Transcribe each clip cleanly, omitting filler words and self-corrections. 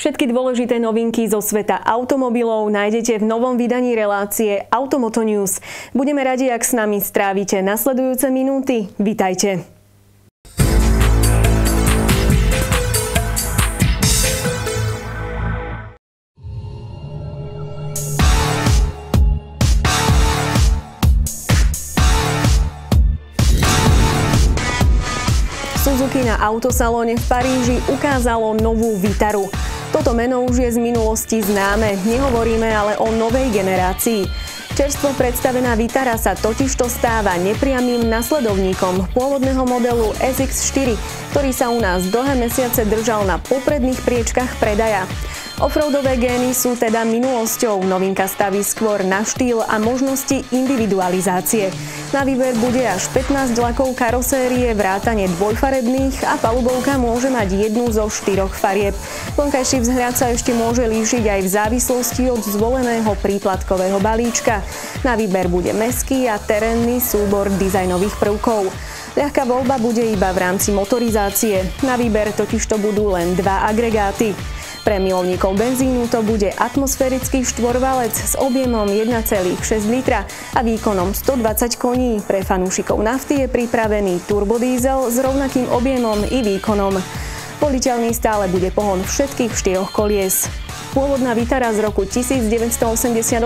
Všetky dôležité novinky zo sveta automobilov nájdete v novom vydaní relácie Automoto News. Budeme radi, ak s nami strávite nasledujúce minúty. Vitajte. Suzuki na autosalóne v Paríži ukázalo novú Vitaru. Toto meno už je z minulosti známe, nehovoríme ale o novej generácii. Čerstvo predstavená Vitara sa totižto stáva nepriamym nasledovníkom pôvodného modelu SX4, ktorý sa u nás dlhé mesiace držal na popredných priečkách predaja. Offroadové gény sú teda minulosťou, novinka staví skôr na štýl a možnosti individualizácie. Na výber bude až 15 lakov karosérie, vrátane dvojfarebných a palubovka môže mať jednu zo 4 farieb. Vonkajší vzhľad sa ešte môže líšiť aj v závislosti od zvoleného príplatkového balíčka. Na výber bude mestský a terénny súbor dizajnových prvkov. Ľahká voľba bude iba v rámci motorizácie. Na výber totižto budú len 2 agregáty. Pre milovníkov benzínu to bude atmosférický štvorvalec s objemom 1,6 litra a výkonom 120 koní. Pre fanúšikov nafty je pripravený turbodiesel s rovnakým objemom i výkonom. Voliteľný stále bude pohon všetkých 4 kolies. Pôvodná Vitara z roku 1988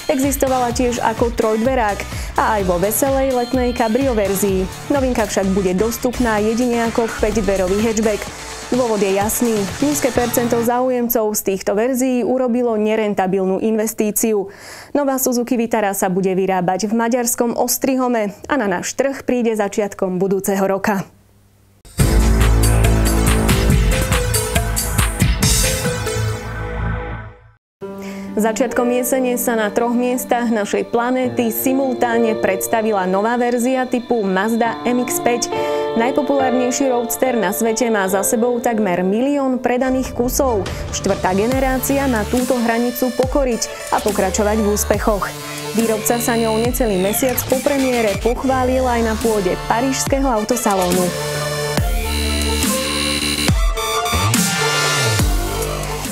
existovala tiež ako trojdverák a aj vo veselej letnej cabrio verzii. Novinka však bude dostupná jedine ako 5-dverový hatchback. Dôvod je jasný. Nízke percento záujemcov z týchto verzií urobilo nerentabilnú investíciu. Nová Suzuki Vitara sa bude vyrábať v maďarskom Ostrihome a na náš trh príde začiatkom budúceho roka. Začiatkom jesene sa na 3 miestach našej planéty simultáne predstavila nová verzia typu Mazda MX-5. Najpopulárnejší roadster na svete má za sebou takmer 1 000 000 predaných kusov. 4. generácia má túto hranicu pokoriť a pokračovať v úspechoch. Výrobca sa ňou necelý mesiac po premiére pochválil aj na pôde parížského autosalónu.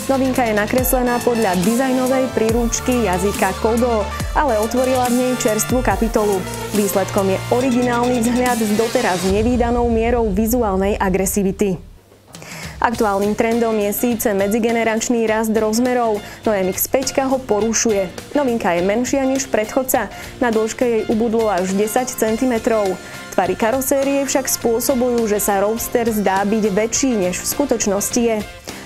Novinka je nakreslená podľa dizajnovej príručky jazyka Kodo, ale otvorila v nej čerstvú kapitolu. Výsledkom je originálny vzhľad s doteraz nevídanou mierou vizuálnej agresivity. Aktuálnym trendom je síce medzigeneračný rast rozmerov, no MX-5 ho porušuje. Novinka je menšia než predchodca, na dĺžke jej ubudlo až 10 cm. Tvary karosérie však spôsobujú, že sa roadster zdá byť väčší, než v skutočnosti je.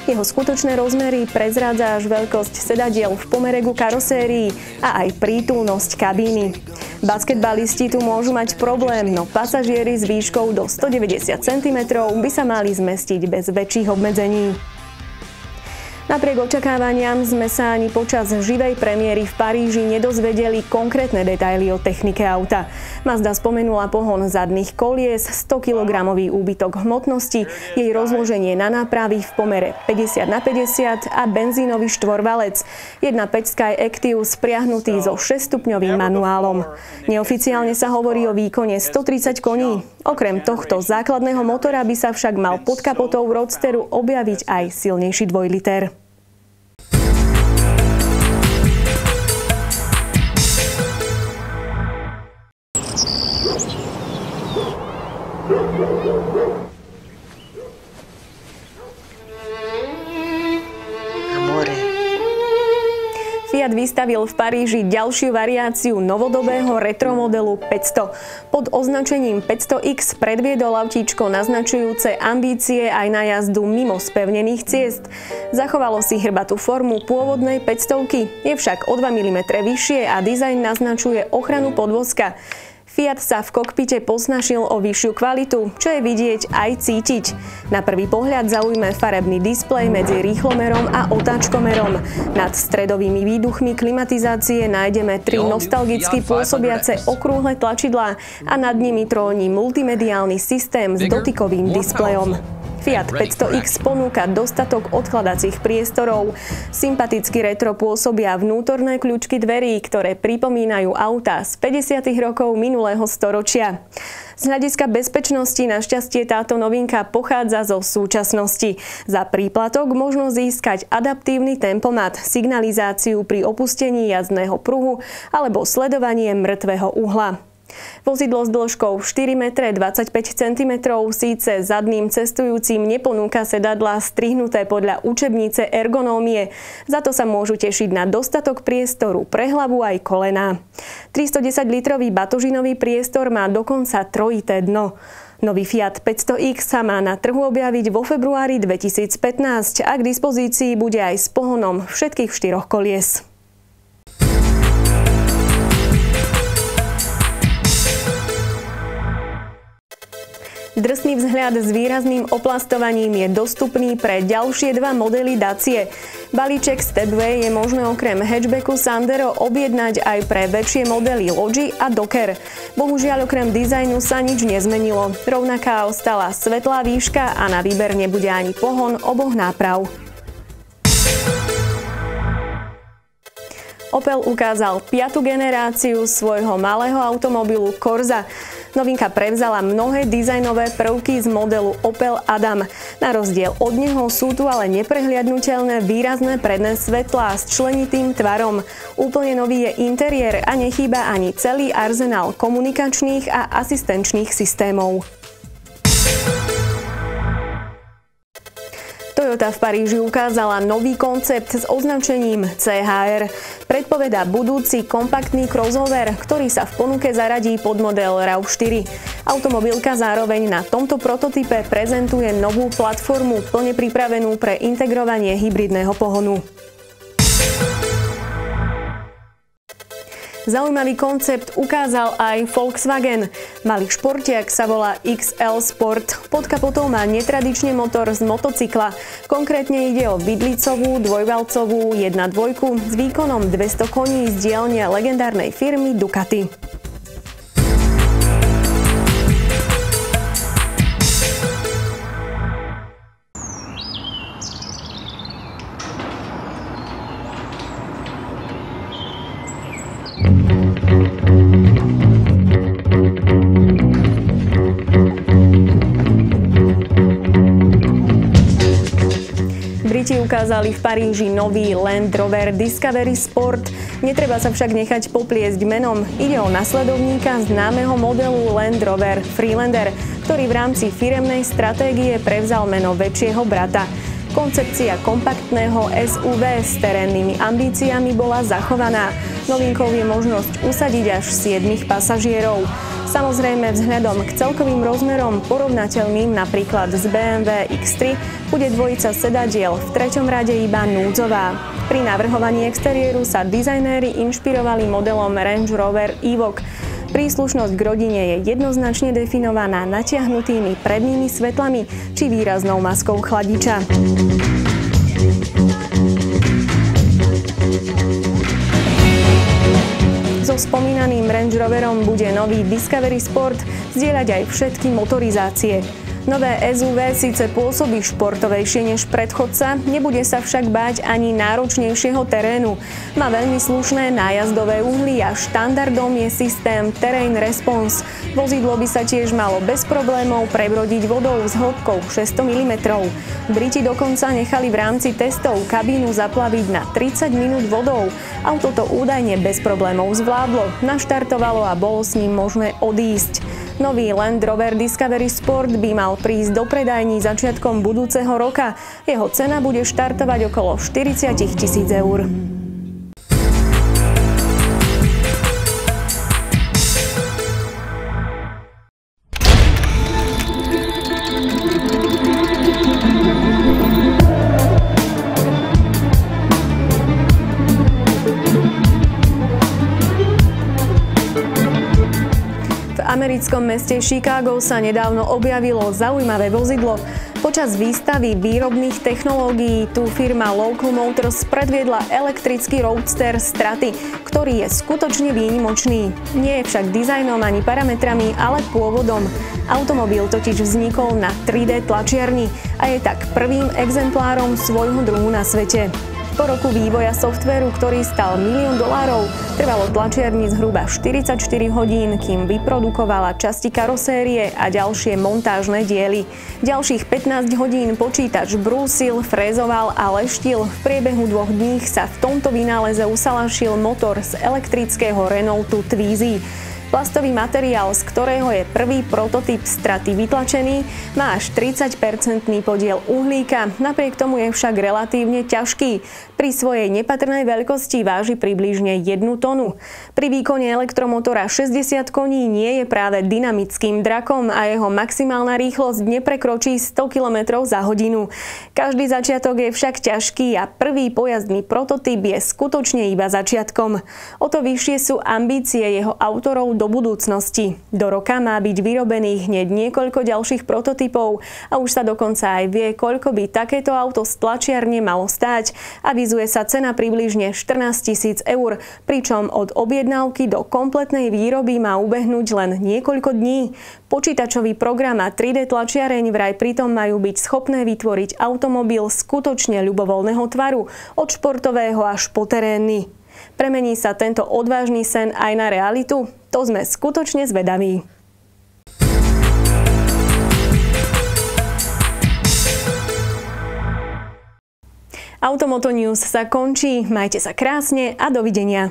Jeho skutočné rozmery prezrádza až veľkosť sedadiel v pomere ku karosérií a aj prítulnosť kabíny. Basketbalisti tu môžu mať problém, no pasažieri s výškou do 190 cm by sa mali zmestiť bez väčších obmedzení. Napriek očakávaniam sme sa ani počas živej premiéry v Paríži nedozvedeli konkrétne detaily o technike auta. Mazda spomenula pohon zadných kolies, 100 kg úbytok hmotnosti, jej rozloženie na nápravy v pomere 50/50 a benzínový štvorvalec. 1.5 Sky Active spriahnutý so 6-stupňovým manuálom. Neoficiálne sa hovorí o výkone 130 koní. Okrem tohto základného motora by sa však mal pod kapotou roadsteru objaviť aj silnejší 2 liter. Fiat vystavil v Paríži ďalšiu variáciu novodobého retromodelu 500. Pod označením 500X predviedol autíčko naznačujúce ambície aj na jazdu mimo spevnených ciest. Zachovalo si hrbatú formu pôvodnej 500-ky, je však o 2 mm vyššie a dizajn naznačuje ochranu podvozka. Fiat sa v kokpite posnažil o vyššiu kvalitu, čo je vidieť aj cítiť. Na prvý pohľad zaujme farebný displej medzi rýchlomerom a otáčkomerom. Nad stredovými výduchmi klimatizácie nájdeme 3 nostalgicky pôsobiace okrúhle tlačidlá a nad nimi tróni multimediálny systém s dotykovým displejom. Fiat 500X ponúka dostatok odkladacích priestorov. Sympaticky retro pôsobia vnútorné kľúčky dverí, ktoré pripomínajú autá z 50. rokov minulého storočia. Z hľadiska bezpečnosti našťastie táto novinka pochádza zo súčasnosti. Za príplatok možno získať adaptívny tempomat, signalizáciu pri opustení jazdného pruhu alebo sledovanie mŕtvého uhla. Vozidlo s dĺžkou 4,25 cm síce zadným cestujúcim neponúka sedadlá strihnuté podľa učebnice ergonómie, za to sa môžu tešiť na dostatok priestoru pre hlavu aj kolená. 310-litrový batožinový priestor má dokonca trojité dno. Nový Fiat 500X sa má na trhu objaviť vo februári 2015 a k dispozícii bude aj s pohonom všetkých 4 kolies. Drsný vzhľad s výrazným oplastovaním je dostupný pre ďalšie 2 modely Dacie. Balíček Stepway je možné okrem hatchbacku Sandero objednať aj pre väčšie modely Logi a Docker. Bohužiaľ okrem dizajnu sa nič nezmenilo. Rovnaká ostala svetlá výška a na výber nebude ani pohon oboch náprav. Opel ukázal 5. generáciu svojho malého automobilu Corsa. Novinka prevzala mnohé dizajnové prvky z modelu Opel Adam. Na rozdiel od neho sú tu ale neprehliadnutelné výrazné predné svetlá s členitým tvarom. Úplne nový je interiér a nechýba ani celý arzenál komunikačných a asistenčných systémov. Toyota v Paríži ukázala nový koncept s označením CHR. Predpovedá budúci kompaktný crossover, ktorý sa v ponuke zaradí pod model RAV4. Automobilka zároveň na tomto prototype prezentuje novú platformu plne pripravenú pre integrovanie hybridného pohonu. Zaujímavý koncept ukázal aj Volkswagen. Malý športiak sa volá XL Sport. Pod kapotou má netradične motor z motocykla. Konkrétne ide o vidlicovú, dvojvalcovú 1.2 s výkonom 200 koní z dielne legendárnej firmy Ducati. Briti ukázali v Paríži nový Land Rover Discovery Sport. Netreba sa však nechať popliesť menom. Ide o nasledovníka známeho modelu Land Rover Freelander, ktorý v rámci firemnej stratégie prevzal meno väčšieho brata. Koncepcia kompaktného SUV s terénnymi ambíciami bola zachovaná. Novinkou je možnosť usadiť až 7 pasažierov. Samozrejme, vzhľadom k celkovým rozmerom porovnateľným napríklad z BMW X3 bude dvojica sedadiel v 3. rade iba núdzová. Pri navrhovaní exteriéru sa dizajnéri inšpirovali modelom Range Rover Evoque. Príslušnosť k rodine je jednoznačne definovaná natiahnutými prednými svetlami či výraznou maskou chladiča. So spomínaným Range Roverom bude nový Discovery Sport zdieľať aj všetky motorizácie. Nové SUV síce pôsobí športovejšie než predchodca, nebude sa však báť ani náročnejšieho terénu. Má veľmi slušné nájazdové uhly a štandardom je systém Terrain Response. Vozidlo by sa tiež malo bez problémov prebrodiť vodou s hĺbkou 600 mm. Briti dokonca nechali v rámci testov kabínu zaplaviť na 30 minút vodou. Auto to údajne bez problémov zvládlo, naštartovalo a bolo s ním možné odísť. Nový Land Rover Discovery Sport by mal prísť do predajní začiatkom budúceho roka. Jeho cena bude štartovať okolo 40 000 eur. V americkom meste Chicago sa nedávno objavilo zaujímavé vozidlo. Počas výstavy výrobných technológií tu firma Local Motors predviedla elektrický roadster Straty, ktorý je skutočne výnimočný. Nie je však dizajnom ani parametrami, ale pôvodom. Automobil totiž vznikol na 3D tlačiarni a je tak prvým exemplárom svojho druhu na svete. Po roku vývoja softvéru, ktorý stal $1 000 000, trvalo tlačiarni zhruba 44 hodín, kým vyprodukovala časti karosérie a ďalšie montážne diely. Ďalších 15 hodín počítač brúsil, frézoval a leštil. V priebehu 2 dní sa v tomto vynáleze usalašil motor z elektrického Renaultu Twizy. Plastový materiál, z ktorého je prvý prototyp Straty vytlačený, má až 30% podiel uhlíka, napriek tomu je však relatívne ťažký. Pri svojej nepatrnej veľkosti váži približne 1 tonu. Pri výkone elektromotora 60 koní nie je práve dynamickým drakom a jeho maximálna rýchlosť neprekročí 100 km za hodinu. Každý začiatok je však ťažký a prvý pojazdný prototyp je skutočne iba začiatkom. O to vyššie sú ambície jeho autorov do budúcnosti. Do roka má byť vyrobených hneď niekoľko ďalších prototypov a už sa dokonca aj vie, koľko by takéto auto z tlačiarne malo stáť. Avizuje sa cena približne 14 000 eur, pričom od objednávky do kompletnej výroby má ubehnúť len niekoľko dní. Počítačový program a 3D tlačiareň vraj pritom majú byť schopné vytvoriť automobil skutočne ľubovoľného tvaru, od športového až po terénny. Premení sa tento odvážny sen aj na realitu? To sme skutočne zvedaví. Automoto News sa končí. Majte sa krásne a dovidenia.